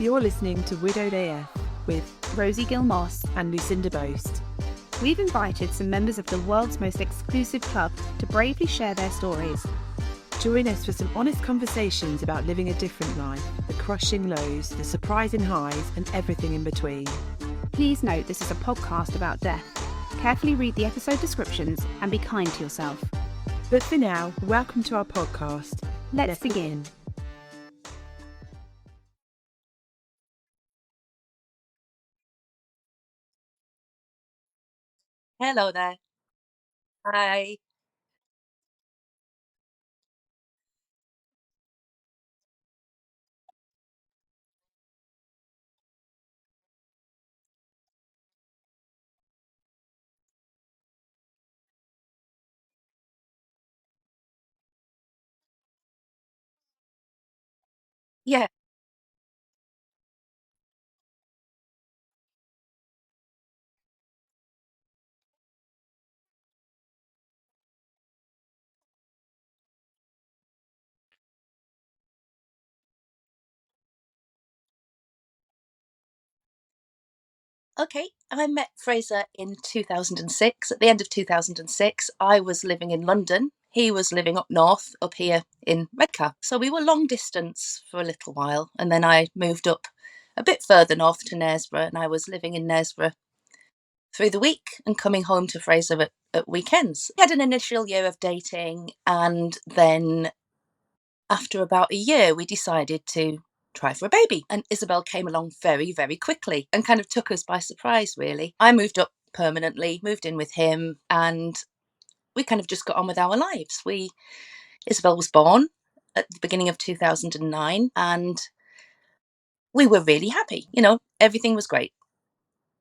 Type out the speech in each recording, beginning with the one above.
You're listening to Widowed AF with Rosie Gilmoss. and Lucinda Boast. We've invited some members of the world's most exclusive club to bravely share their stories. Join us for some honest conversations about living a different life, the crushing lows, the surprising highs, and everything in between. Please note this is a podcast about death. Carefully read the episode descriptions and be kind to yourself. But for now, welcome to our podcast. Let's begin. Hello there. Hi. Yeah. Okay. I met Fraser in 2006. At the end of 2006, I was living in London. He was living up north, up here in Redcar. So we were long distance for a little while. And then I moved up a bit further north to Knaresborough, and I was living in Knaresborough through the week and coming home to Fraser at weekends. We had an initial year of dating, and then after about a year, we decided to try for a baby. And Isabel came along very, very quickly and kind of took us by surprise, really. I moved up permanently, moved in with him, and we kind of just got on with our lives. Isabel was born at the beginning of 2009, and we were really happy. Everything was great.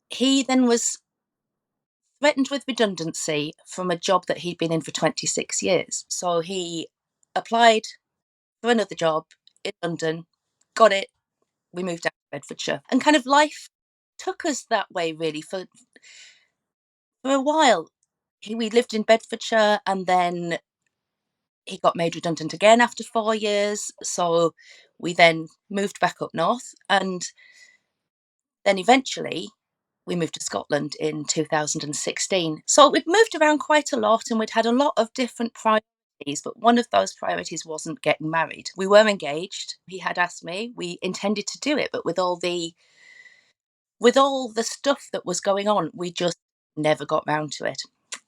He then was threatened with redundancy from a job that he'd been in for 26 years. So he applied for another job in London, got it. We moved out to Bedfordshire, and kind of life took us that way, really, for a while. We lived in Bedfordshire, and then he got made redundant again after 4 years. So we then moved back up north, and then eventually we moved to Scotland in 2016. So we'd moved around quite a lot, and we'd had a lot of different priorities, but one of those priorities wasn't getting married. We were engaged. He had asked me. We intended to do it, but with all the stuff that was going on, we just never got round to it.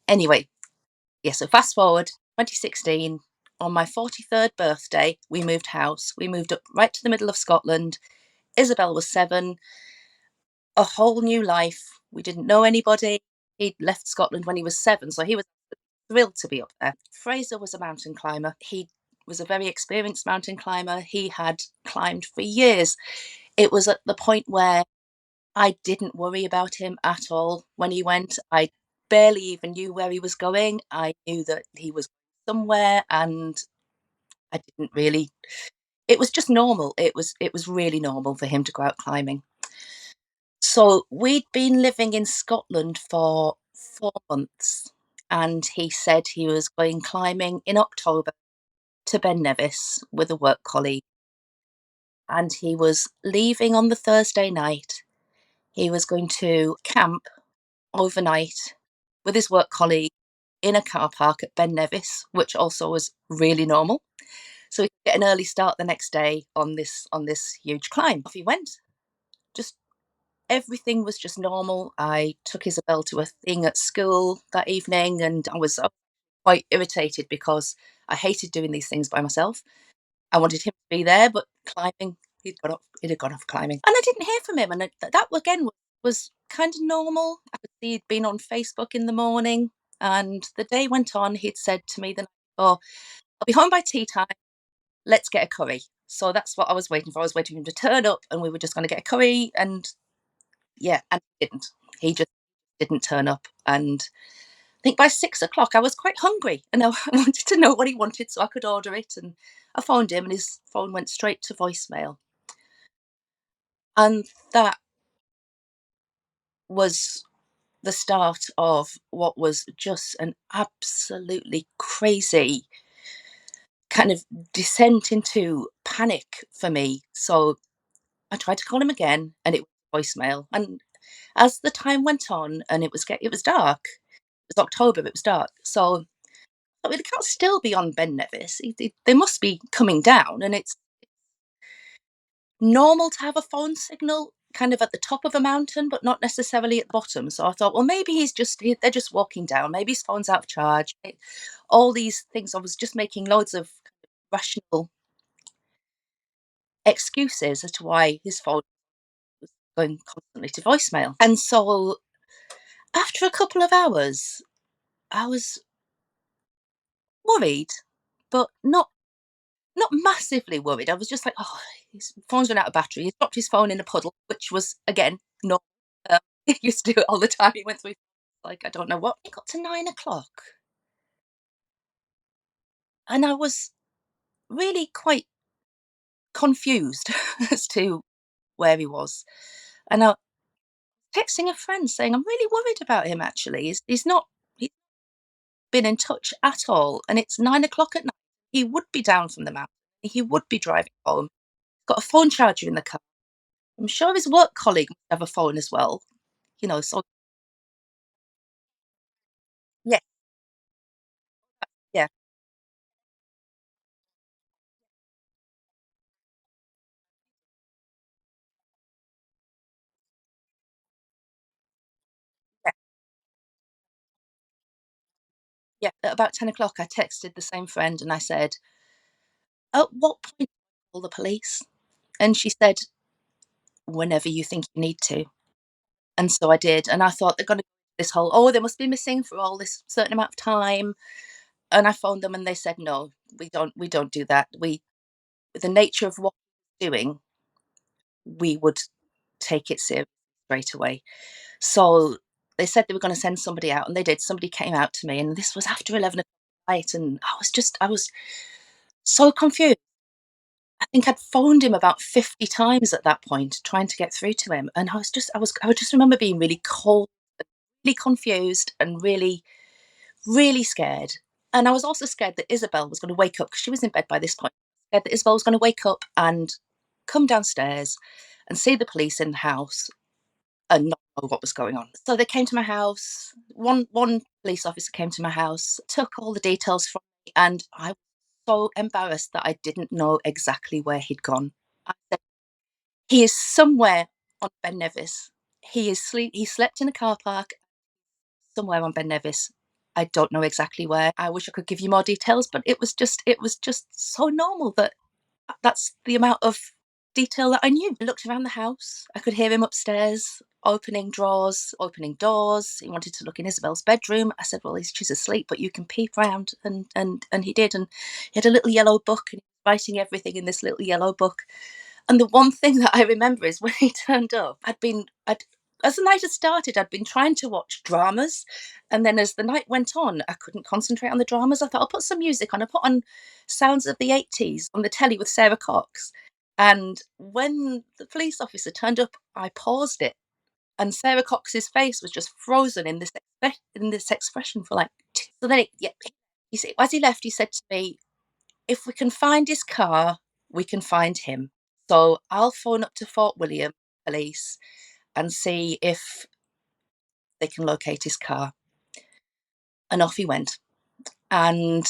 Anyway, yeah, so fast forward 2016, on my 43rd birthday, we moved house. We moved up right to the middle of Scotland. Isabel was 7, a whole new life. We didn't know anybody. He'd left Scotland when he was 7, so he was thrilled to be up there. Fraser was a mountain climber. He was a very experienced mountain climber. He had climbed for years. It was at the point where I didn't worry about him at all when he went. I barely even knew where he was going. I knew that he was somewhere, and I didn't really. It was just normal. It was really normal for him to go out climbing. So we'd been living in Scotland for 4 months, and he said he was going climbing in October to Ben Nevis with a work colleague, and he was leaving on the Thursday night. He was going to camp overnight with his work colleague in a car park at Ben Nevis, which also was really normal. So he could get an early start the next day on this huge climb. Off he went. Just everything was just normal. I took Isabel to a thing at school that evening, and I was quite irritated because I hated doing these things by myself. I wanted him to be there, but climbing, he'd have gone off climbing, and I didn't hear from him. And that again was kind of normal. I could see he'd been on Facebook in the morning, and the day went on. He'd said to me the night before, "I'll be home by tea time. Let's get a curry." So that's what I was waiting for. I was waiting for him to turn up, and we were just going to get a curry. And yeah, and he didn't. He just didn't turn up. And I think by 6 o'clock, I was quite hungry, and I wanted to know what he wanted so I could order it. And I phoned him, and his phone went straight to voicemail. And that was the start of what was just an absolutely crazy kind of descent into panic for me. So I tried to call him again, and it was voicemail. And as the time went on, and it was dark. It was October. It was dark. So I mean, they can't still be on Ben Nevis. They must be coming down, and it's normal to have a phone signal kind of at the top of a mountain, but not necessarily at the bottom. So I thought, well, maybe they're just walking down. Maybe his phone's out of charge. All these things. I was just making loads of rational excuses as to why his phone was going constantly to voicemail. And so after a couple of hours, I was worried, but not massively worried. I was just like, oh, his phone's run out of battery. He dropped his phone in a puddle, which was again not. He used to do it all the time. He went through like I don't know what. It got to 9 o'clock, and I was really quite confused as to where he was. And I was texting a friend saying, I'm really worried about him. Actually, he's not. He's been in touch at all, and it's 9 o'clock at night. He would be down from the mountain. He would be driving home. Got a phone charger in the car. I'm sure his work colleague must have a phone as well. So yeah, yeah, yeah, yeah. At about 10 o'clock, I texted the same friend and I said, "At what point do I call the police?" And she said, "Whenever you think you need to." And so I did. And I thought they're going to this whole, oh, they must be missing for all this certain amount of time. And I phoned them and they said, no, we don't do that. The nature of what we're doing, we would take it seriously straight away. So they said they were going to send somebody out, and they did. Somebody came out to me, and this was after 11 o'clock at night, and I was so confused. I think I'd phoned him about 50 times at that point, trying to get through to him, and I would just remember being really cold, really confused, and really, really scared. And I was also scared that Isabel was going to wake up because she was in bed by this point. Scared that Isabel was going to wake up and come downstairs and see the police in the house and not know what was going on. So they came to my house. One police officer came to my house, took all the details from me, and I was so embarrassed that I didn't know exactly where he'd gone. I said, he is somewhere on Ben Nevis. He slept in a car park somewhere on Ben Nevis. I don't know exactly where. I wish I could give you more details, but it was just so normal that that's the amount of detail that I knew. I looked around the house. I could hear him upstairs opening drawers, opening doors. He wanted to look in Isabel's bedroom. I said, "Well, she's asleep, but you can peep round," and he did. And he had a little yellow book, and he was writing everything in this little yellow book. And the one thing that I remember is when he turned up, as the night had started, I'd been trying to watch dramas. And then as the night went on, I couldn't concentrate on the dramas. I thought, I'll put some music on. I put on Sounds of the 80s on the telly with Sarah Cox. And when the police officer turned up, I paused it. And Sarah Cox's face was just frozen in in this expression for like. So then, yeah, as he left, he said to me, if we can find his car, we can find him. So I'll phone up to Fort William police and see if they can locate his car. And off he went. And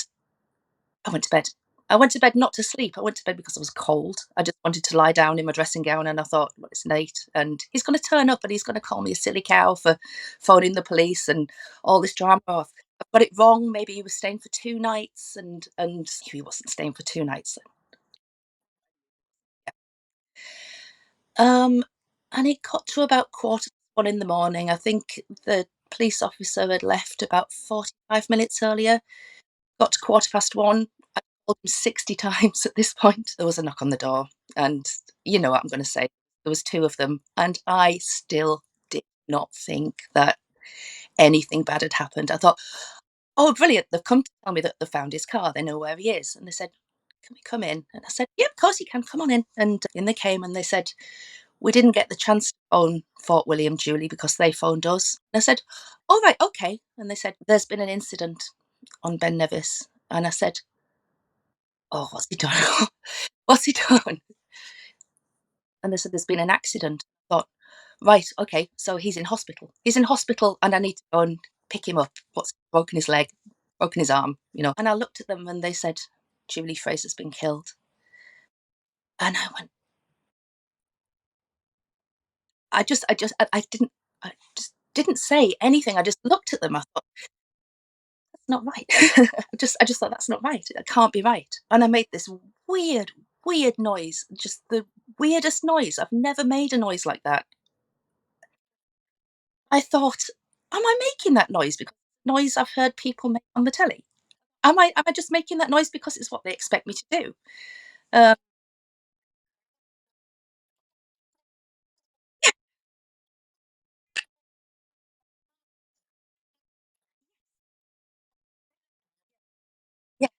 I went to bed. I went to bed not to sleep. I went to bed because I was cold. I just wanted to lie down in my dressing gown, and I thought, well, it's late and he's going to turn up and he's going to call me a silly cow for phoning the police and all this drama. Oh, I've got it wrong. Maybe he was staying for 2 nights, and he wasn't staying for 2 nights. Um, and it got to about 1:45 in the morning. I think the police officer had left about 45 minutes earlier. Got to 1:15. I called him 60 times at this point. There was a knock on the door, and you know what I'm going to say. There was two of them, and I still did not think that anything bad had happened. I thought, oh, brilliant! They've come to tell me that they found his car. They know where he is, and they said, "Can we come in?" And I said, "Yeah, of course you can. Come on in." And in they came, and they said, we didn't get the chance to phone Fort William, Julie, because they phoned us. And I said, all right, okay. And they said, there's been an incident on Ben Nevis. And I said, oh, what's he done? What's he done? And they said, "There's been an accident." I thought, "Right, okay, so he's in hospital. He's in hospital and I need to go and pick him up. What's broken his leg, broken his arm, you know?" And I looked at them and they said, "Julie Fraser's been killed." And I went, I didn't, I just didn't say anything. I just looked at them. I thought, "That's not right." I just thought, "That's not right. It can't be right." And I made this weird, weird noise, just the weirdest noise. I've never made a noise like that. I thought, "Am I making that noise because noise I've heard people make on the telly? Am I just making that noise because it's what they expect me to do?" Uh, yeah,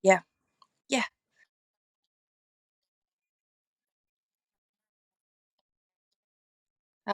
yeah, yeah, uh,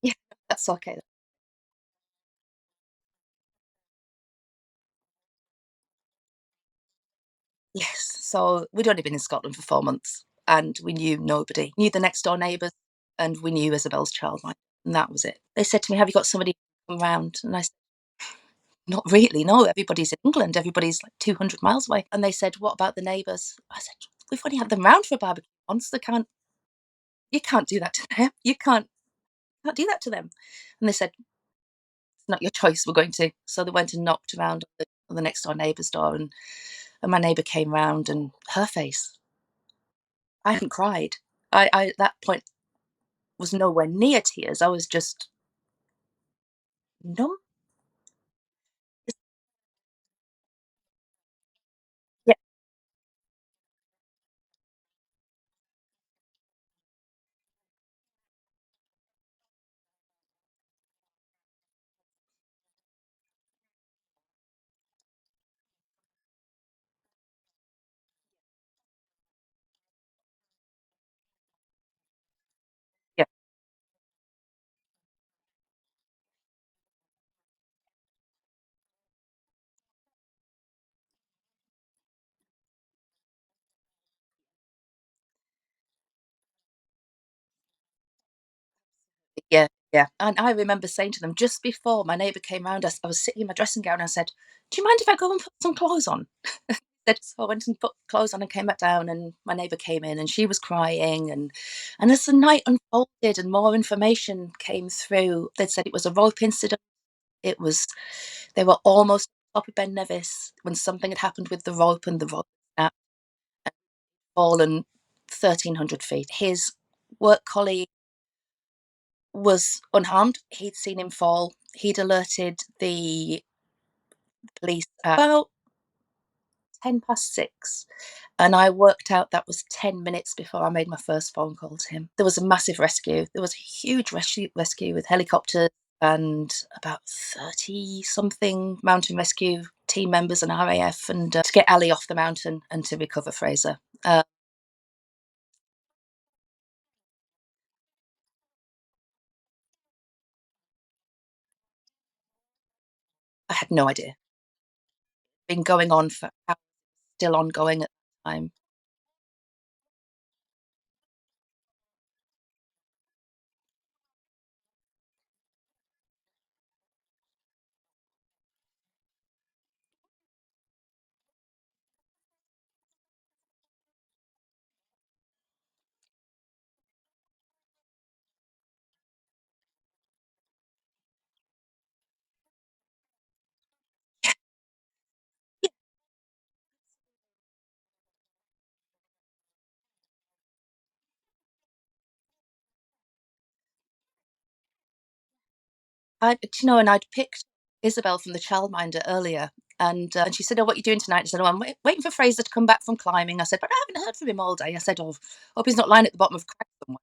yeah. That's okay. Yes. So we'd only been in Scotland for 4 months, and we knew nobody. Knew the next door neighbours, and we knew Isabel's childminder, and that was it. They said to me, "Have you got somebody to come round?" And I said, "Not really, no. Everybody's in England. Everybody's like 200 miles away." And they said, "What about the neighbours?" I said, "We've only had them round for a barbecue once. They can't You can't do that to them. You can't do that to them." And they said, "It's not your choice. We're going to." So they went and knocked around on the next door neighbour's door, and my neighbour came round, and her face, I hadn't cried. I at that point was nowhere near tears. I was just numb. Just- Yeah, yeah, yeah, yeah. And I remember saying to them just before my neighbour came round, I was sitting in my dressing gown. And I said, "Do you mind if I go and put some clothes on?" Said, so I went and put clothes on and came back down, and my neighbour came in and she was crying, and as the night unfolded and more information came through, they'd said it was a rope incident. It was They were almost on top of Ben Nevis when something had happened with the rope, and the rope had snapped and fallen 1,300 feet. His work colleague was unharmed. He'd seen him fall. He'd alerted the police at about 6:10, and I worked out that was 10 minutes before I made my first phone call to him. There was a massive rescue. There was a huge rescue with helicopters and about 30 something mountain rescue team members and RAF, and to get Ali off the mountain and to recover Fraser. I had no idea. Been going on for hours, still ongoing at the time. And I'd picked Isabel from the childminder earlier, and she said, "Oh, what are you doing tonight?" I said, "Oh, I'm waiting for Fraser to come back from climbing." I said, "But I haven't heard from him all day." I said, "Oh, hope he's not lying at the bottom of a crack somewhere."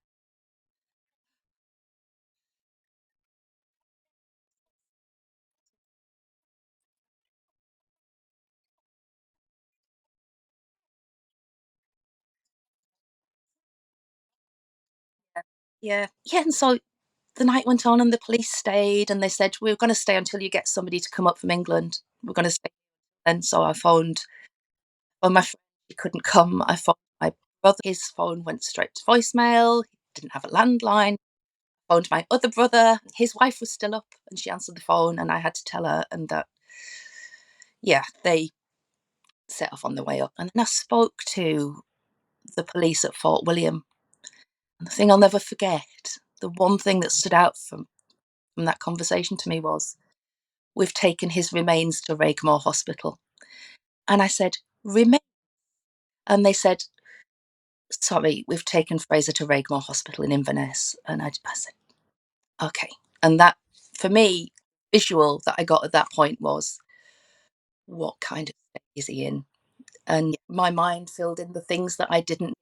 Yeah, yeah. And so the night went on, and the police stayed, and they said, "We're going to stay until you get somebody to come up from England. We're going to stay." And so I phoned. Well, my friend, he couldn't come. I phoned my brother. His phone went straight to voicemail. He didn't have a landline. Phoned my other brother. His wife was still up, and she answered the phone, and I had to tell her, and that, yeah, they set off on the way up. And then I spoke to the police at Fort William. And the thing I'll never forget, the one thing that stood out from that conversation to me was, "We've taken his remains to Raigmore Hospital." And I said, "Remains?" And they said, "Sorry, we've taken Fraser to Raigmore Hospital in Inverness." And I said, "Okay." And that, for me, visual that I got at that point was, what kind of state is he in? And my mind filled in the things that I didn't.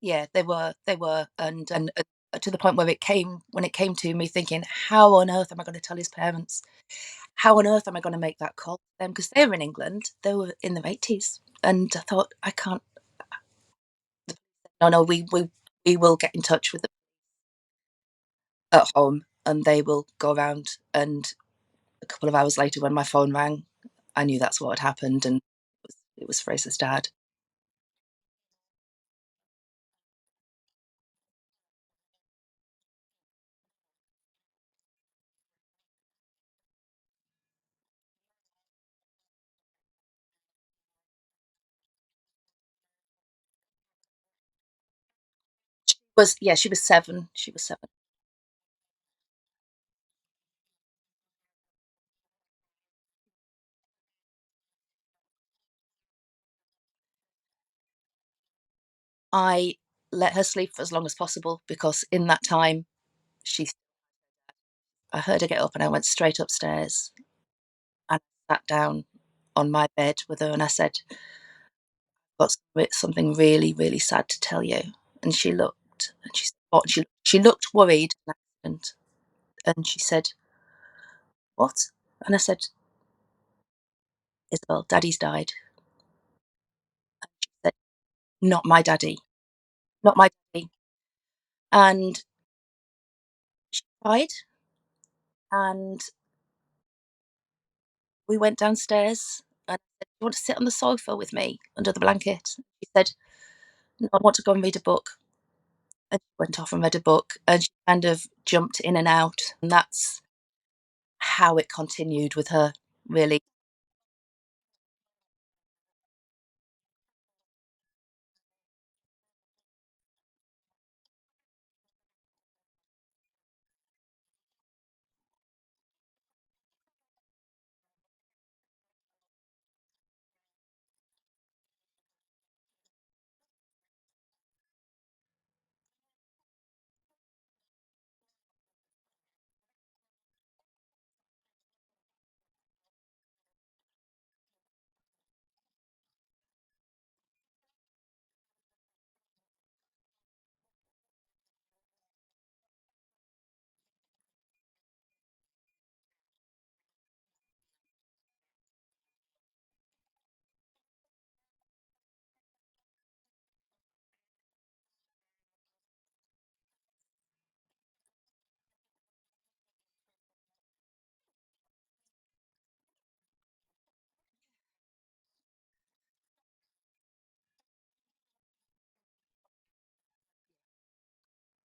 Yeah, they were, and to the point where when it came to me thinking, how on earth am I going to tell his parents? How on earth am I going to make that call to them? Because they were in England, they were in their 80s, and I thought, I can't. No, no, we will get in touch with them at home, and they will go around. And a couple of hours later, when my phone rang, I knew that's what had happened, and it was Fraser's dad. She was 7. She was 7. I let her sleep for as long as possible because in that time, she I heard her get up, and I went straight upstairs and sat down on my bed with her, and I said, "Got something really, really sad to tell you." And she looked, and she said, "What?" She looked worried and she said, "What?" And I said, "Isabel, Daddy's died." She said, "Not my daddy, not my daddy." And she cried, and we went downstairs, and I said, "Do you want to sit on the sofa with me under the blanket?" She said, "No, I want to go and read a book." And she went off and read a book, and she kind of jumped in and out, and that's how it continued with her, really.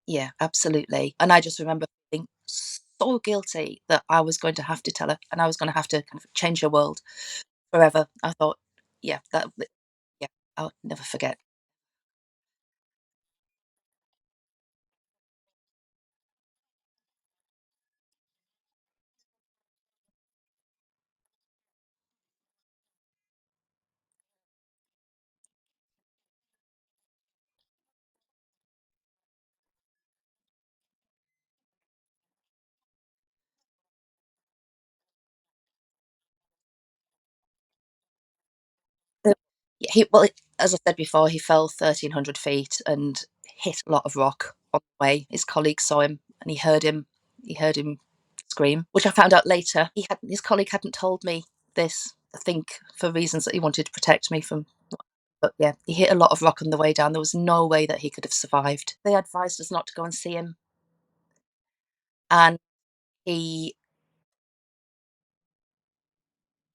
Yeah, absolutely. And I just remember feeling so guilty that I was going to have to tell her, and I was going to have to kind of change her world forever. I thought, yeah, yeah, I'll never forget. The- Yeah, as I said before, he fell 1,300 feet and hit a lot of rock on the way. His colleague saw him, and he heard him scream, which I found out later. His colleague hadn't told me this, I think for reasons that he wanted to protect me from. But yeah, he hit a lot of rock on the way down. There was no way that he could have survived. They advised us not to go and see him, and he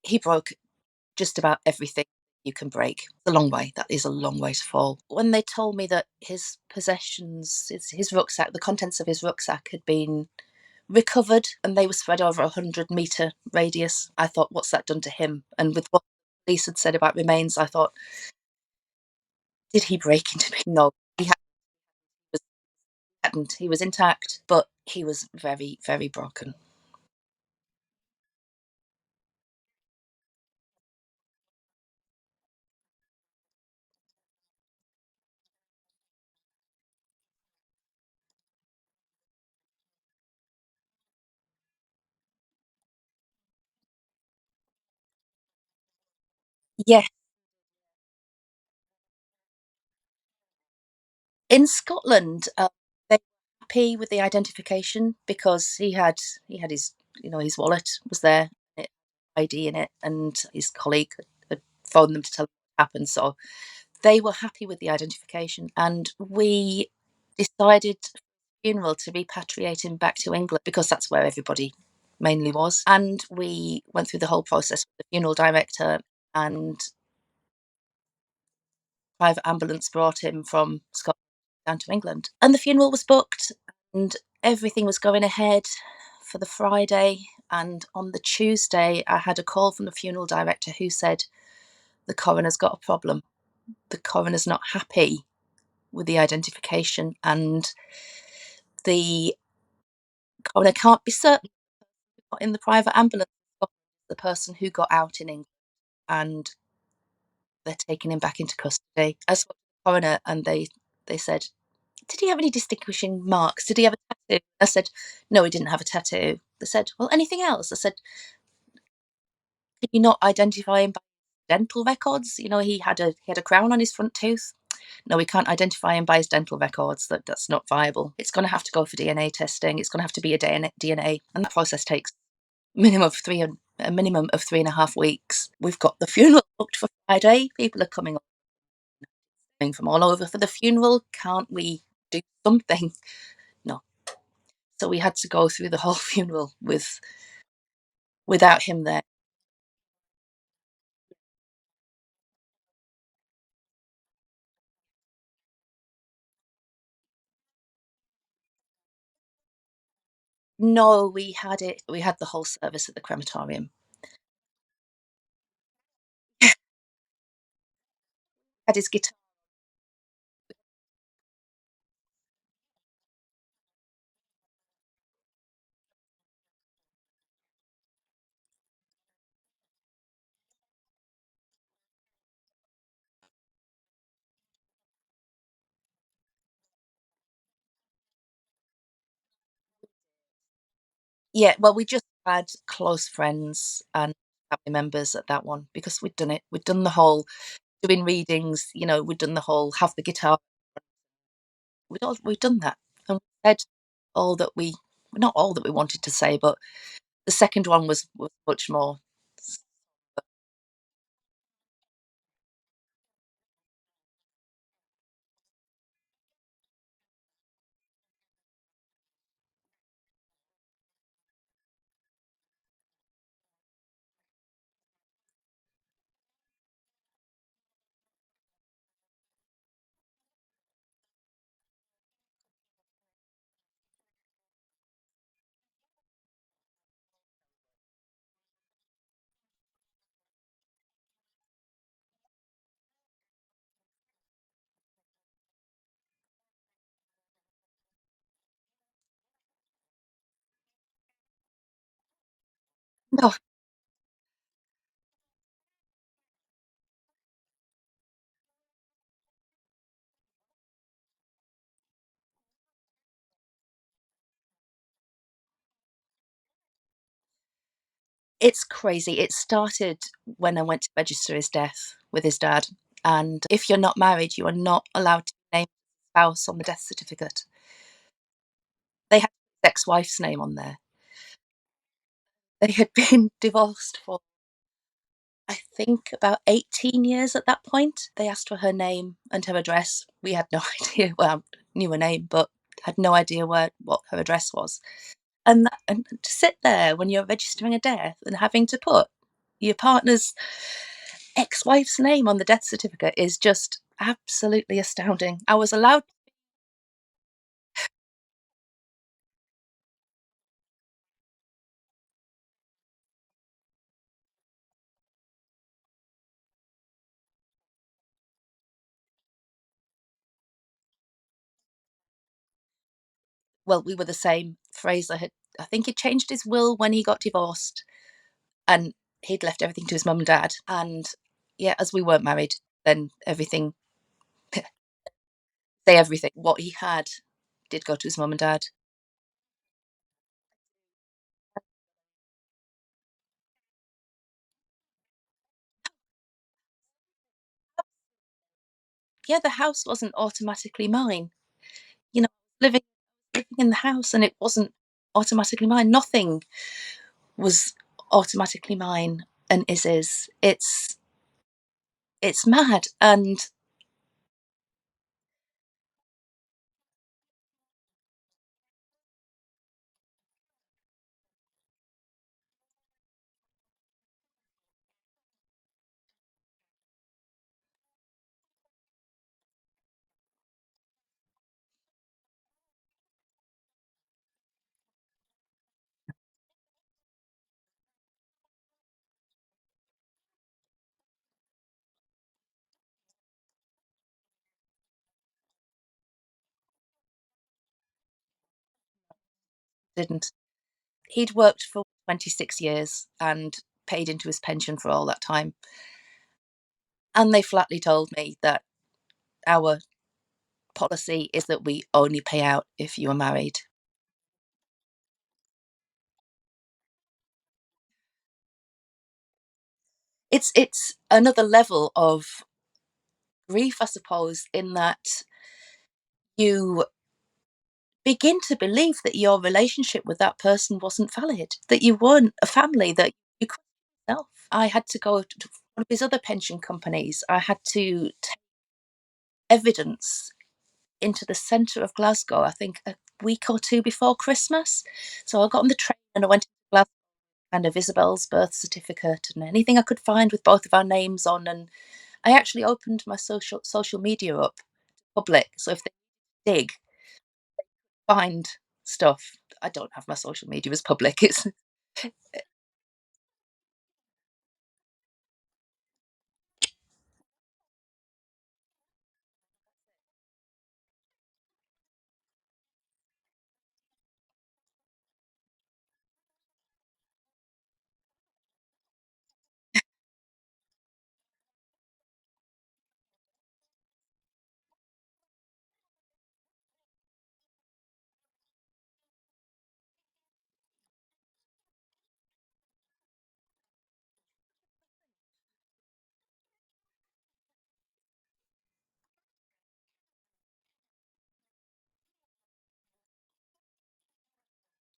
he broke just about everything you can break. It's a long way. That is a long way to fall. When they told me that his possessions, his rucksack, the contents of his rucksack had been recovered and they were spread over a 100-meter radius, I thought, what's that done to him? And with what the police had said about remains, I thought, did he break into me? No, was, hadn't. He was intact, but he was very, very broken. Yeah, in Scotland, they were happy with the identification because he had his his wallet was there, it ID in it, and his colleague had phoned them to tell them what happened. So they were happy with the identification, and we decided for the funeral to repatriate him back to England because that's where everybody mainly was. And we went through the whole process with the funeral director, and private ambulance brought him from Scotland down to England. And the funeral was booked and everything was going ahead for the Friday. And on the Tuesday, I had a call from the funeral director who said, the coroner's got a problem. The coroner's not happy with the identification, and the coroner can't be certain in the private ambulance the person who got out in England, and they're taking him back into custody. I spoke to the coroner and they said, did he have any distinguishing marks? Did he have a tattoo? I said, no, he didn't have a tattoo. They said, well, anything else? I said, can you not identify him by dental records? He had a crown on his front tooth. No, we can't identify him by his dental records. That's not viable. It's going to have to go for DNA testing. It's going to have to be a DNA, and that process takes a minimum of 3.5 weeks. We've got the funeral booked for Friday. People are coming from all over for the funeral. Can't we do something? No. So we had to go through the whole funeral without him there. No, we had it. We had the whole service at the crematorium. Had his guitar. Yeah, well, we just had close friends and family members at that one because we'd done it. We'd done the whole doing readings. We'd done the whole have the guitar. We'd done that, and we said all that we not all that we wanted to say, but the second one was much more. No, it's crazy. It started when I went to register his death with his dad. And if you're not married, you are not allowed to name your spouse on the death certificate. They had his ex-wife's name on there. They had been divorced for, I think, about 18 years at that point. They asked for her name and her address. We had no idea. Well, knew her name, but had no idea what her address was. And to sit there when you're registering a death and having to put your partner's ex-wife's name on the death certificate is just absolutely astounding. I was allowed, well, we were the same. Fraser had, I think he'd changed his will when he got divorced, and he'd left everything to his mum and dad. And yeah, as we weren't married, then everything, say everything, what he had did go to his mum and dad. Yeah, the house wasn't automatically mine. You know, living living in the house and it wasn't automatically mine. Nothing was automatically mine and is. It's mad. And didn't. He'd worked for 26 years and paid into his pension for all that time. And they flatly told me that our policy is that we only pay out if you are married. It's another level of grief, I suppose, in that you begin to believe that your relationship with that person wasn't valid, that you weren't a family, that you couldn't be yourself. I had to go to one of his other pension companies. I had to take evidence into the centre of Glasgow, I think a week or two before Christmas. So I got on the train and I went to Glasgow, kind of Isabel's birth certificate and anything I could find with both of our names on. And I actually opened my social media up public. So if they dig, find stuff. I don't have my social media as public. It's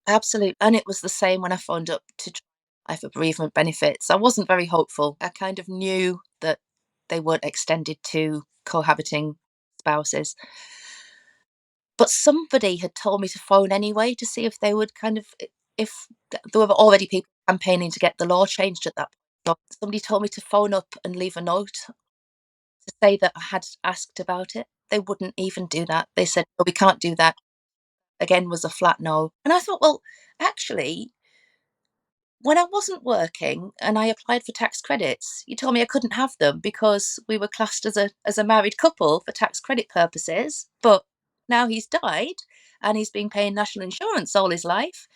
absolute. And it was the same when I phoned up to apply for bereavement benefits. I wasn't very hopeful. I kind of knew that they weren't extended to cohabiting spouses. But somebody had told me to phone anyway to see if they would kind of, if there were already people campaigning to get the law changed at that point. So somebody told me to phone up and leave a note to say that I had asked about it. They wouldn't even do that. They said, "Oh, we can't do that." Again, was a flat no. And I thought, well, actually, when I wasn't working and I applied for tax credits, you told me I couldn't have them because we were classed as a married couple for tax credit purposes. But now he's died and he's been paying national insurance all his life.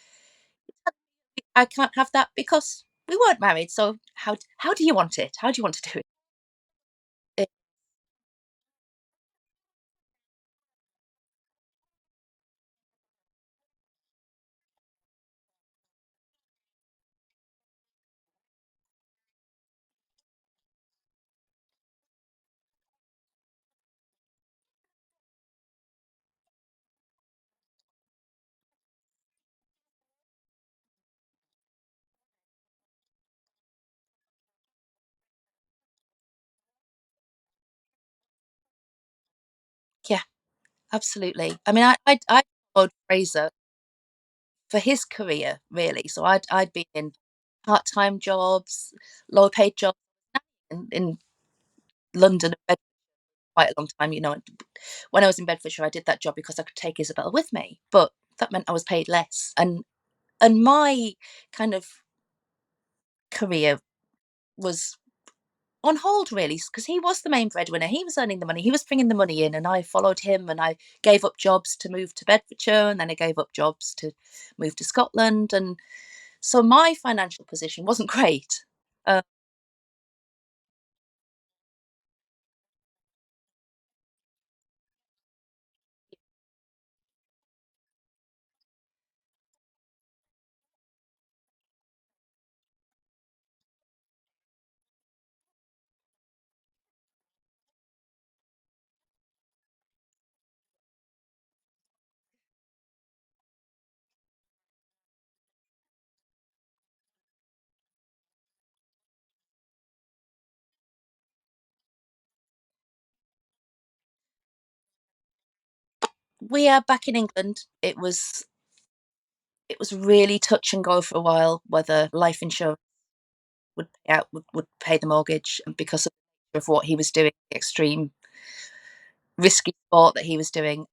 I can't have that because we weren't married, so how do you want it? How do you want to do it? Yeah, absolutely. I mean, I followed Fraser for his career, really. So I'd been in part-time jobs, low paid jobs in London and Bedford quite a long time. When I was in Bedfordshire, I did that job because I could take Isabel with me, but that meant I was paid less. And my kind of career was on hold, really, because he was the main breadwinner. He was earning the money. He was bringing the money in, and I followed him. And I gave up jobs to move to Bedfordshire, and then I gave up jobs to move to Scotland. And so my financial position wasn't great. Uh, we are back in England. It was really touch and go for a while whether life insurance would pay the mortgage, and because of what he was doing, the extreme risky sport that he was doing.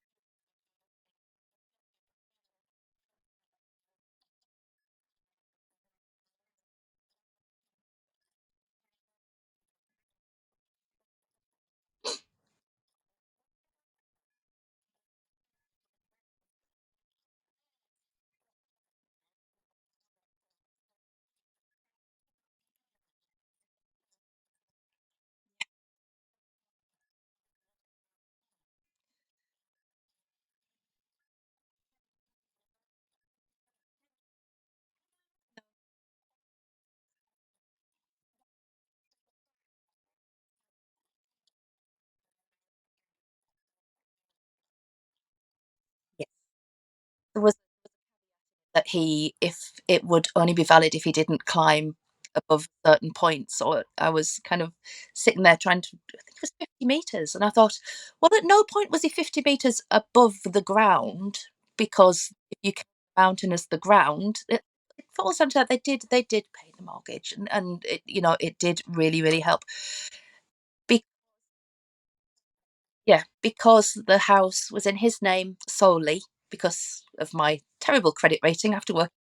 Yeah. There was that he if it would only be valid if he didn't climb above certain points. Or I was kind of sitting there trying to, I think it was 50 meters, and I thought, well, at no point was he 50 meters above the ground, because if you count the mountain as the ground, it falls down to that. They did pay the mortgage, and it did really really help. Be- yeah, because the house was in his name solely because of my terrible credit rating after working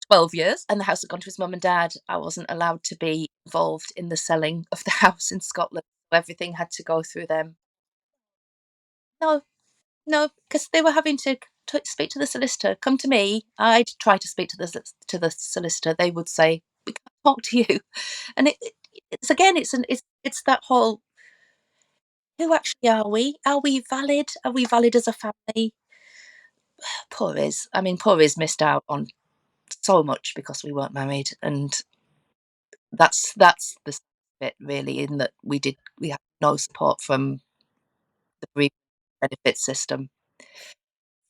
12 years, and the house had gone to his mum and dad. I wasn't allowed to be involved in the selling of the house in Scotland. Everything had to go through them. No, no, because they were having to speak to the solicitor. Come to me. I'd try to speak to the solicitor. They would say, "We can't talk to you." And it's again, it's that whole, who actually are we? Are we valid? Are we valid as a family? Poor Is missed out on so much because we weren't married, and that's the bit, really, in that we had no support from the bereavement benefit system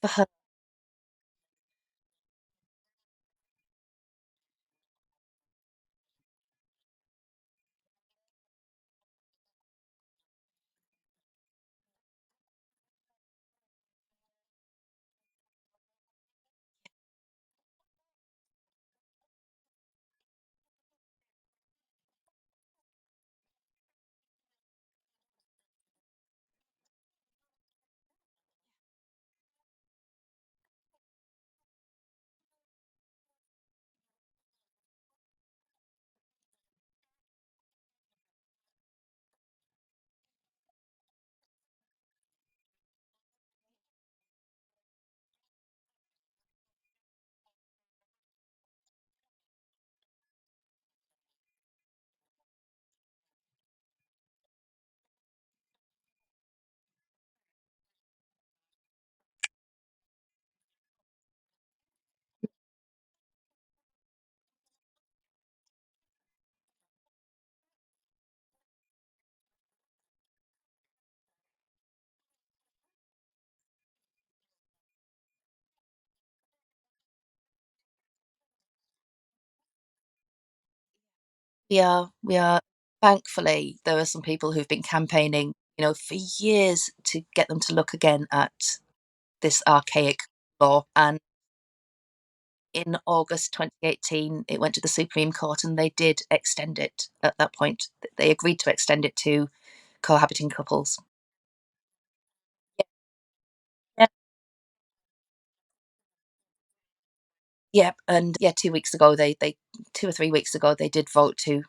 for her. We are. Thankfully, there are some people who've been campaigning, for years to get them to look again at this archaic law. And in August 2018, it went to the Supreme Court and they did extend it at that point. They agreed to extend it to cohabiting couples. Yeah. Yeah. And yeah, 2 weeks ago, they 2 or 3 weeks ago, they did vote to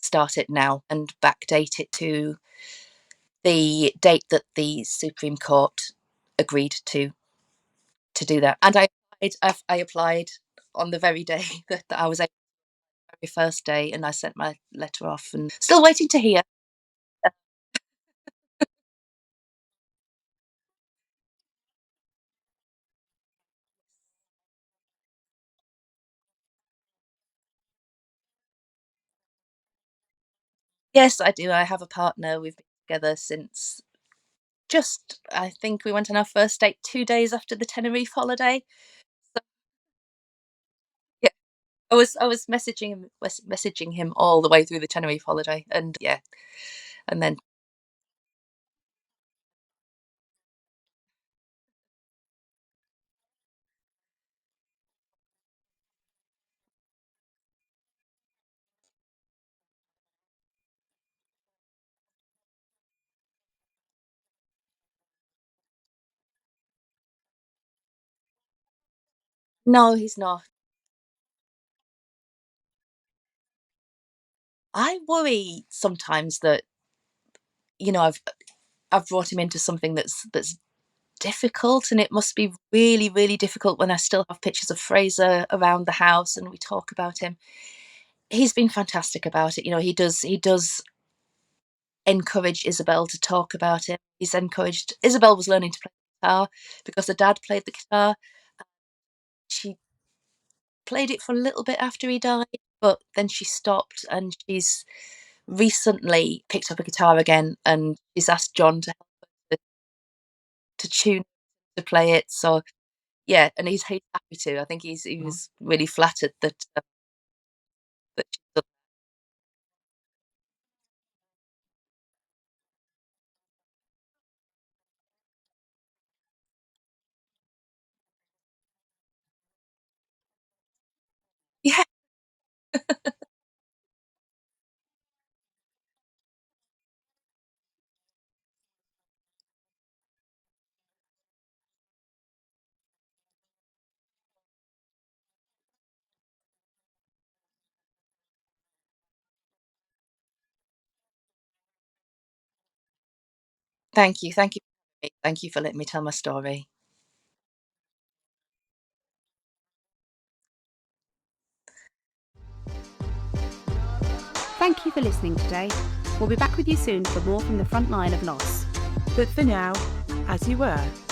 start it now and backdate it to the date that the Supreme Court agreed to do that. And I applied on the very day that I was able, the very first day, and I sent my letter off and still waiting to hear. Yes, I do. I have a partner. We've been together since just, I think we went on our first date 2 days after the Tenerife holiday. So, yeah, I was messaging him all the way through the Tenerife holiday, and yeah, and then no, he's not. I worry sometimes that I've brought him into something that's difficult, and it must be really, really difficult when I still have pictures of Fraser around the house and we talk about him. He's been fantastic about it. He does encourage Isabel to talk about it. He's encouraged Isabel was learning to play the guitar because her dad played the guitar. She played it for a little bit after he died, but then she stopped and she's recently picked up a guitar again and she's asked John to help her to tune to play it. So yeah, and he's happy to. I think he was really flattered that she's done. Yeah, thank you, thank you for letting me tell my story. Thank you for listening today. We'll be back with you soon for more from the front line of loss. But for now, as you were.